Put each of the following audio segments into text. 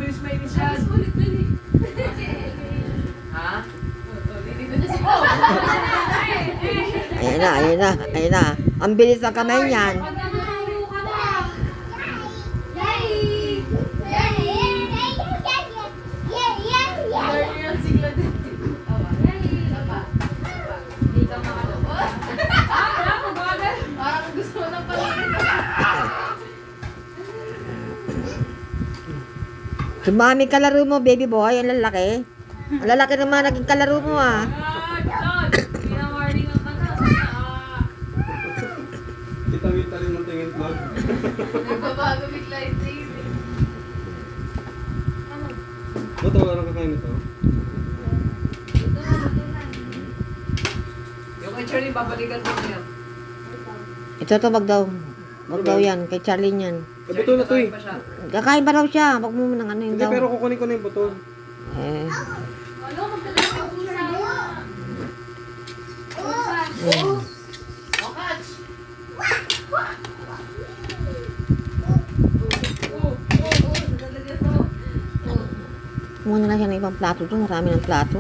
mabilis mainis yan. Ha? Ayan na, ayan na, ayan na. Ang bilis ng kamay niyan. Sumami kalaro mo, baby boy. Ang lalaki. Ang lalaki naman naging kalaro mo, ah. Kita-kita rin ng tingin vlog. Nagbabago bigla yung tingin. Ba't wala nang kakain ito? Yung kay Charlie, babalikan mo niya. Ito to, wag daw. Wag daw yan. Kay Charlie yan. Eh, buto na to eh. Pa siya. Kakain pa daw siya. Wag mo nang ano yun Hindi, daw. pero kukunin ko na yung buto. Eh. Ano, magdala ko sa Kumuha na lang siya ng ibang plato doon. Marami ng plato.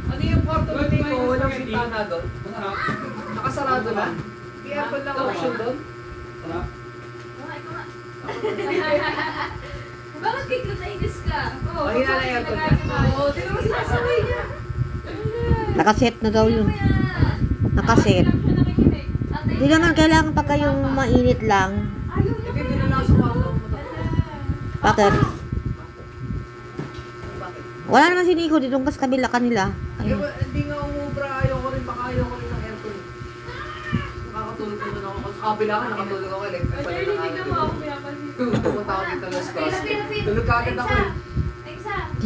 Ano yung kwarto mo, Nico? Walang bintana doon? Nakasarado na? I-aircon lang ang option doon? Sarap. Bakit kiklatainis ka? Mahina na aircon niya. Oo, di naman sinasabay niya. Nakaset na daw yun. Nakaset. Hindi naman kailangan pagka yung mainit lang. Hindi, doon na lang sa kwarto mo. Bakit? Bakit? Wala naman si Nico. Dito sa kabila kanila. Ayun. Hindi nga umubra. Ayoko rin, baka ayoko rin ng aircon. Nakakatulog naman ako. Sa kabila ka, nakatulog ako. Electric pala nakakatulog. Pupunta ako dito Las Vegas. Tulog ka agad ako eh.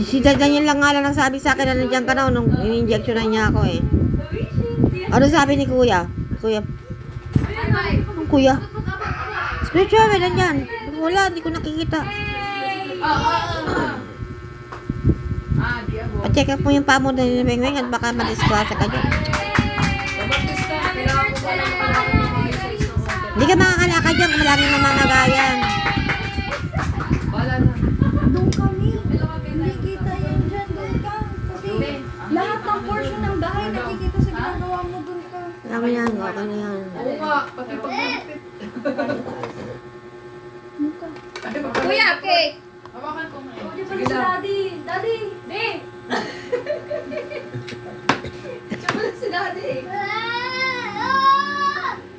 Si Daniel lang nga lang nagsabi sa akin na nandiyan ka na nung in-injection na niya ako eh. Ano sabi ni Kuya? Kuya, ang Kuya? Spiritual, nandiyan. Wala, hindi ko nakikita. Di ako. Pa-check up mo yung pamo na nilibeng-beng at baka madisgrasya ka dyan. Sabagtis na, kailangan ko pa lang pala ng mga exercise na konti. Hindi ka makakalakad dyan kung laging namamagayan. Wala na. Doon kami. Hindi kita yan dyan. Doon ka. Kasi lahat ng portion ng bahay nakikita sa ginagawa mo. Doon ka. Alam mo yan, okay na yan. Oo nga, pati pag-lapit. Kuya, cake! Hawakan ko nga. Hindi Sige pala si lang. Daddy. Daddy! Di! Siya pala si Daddy.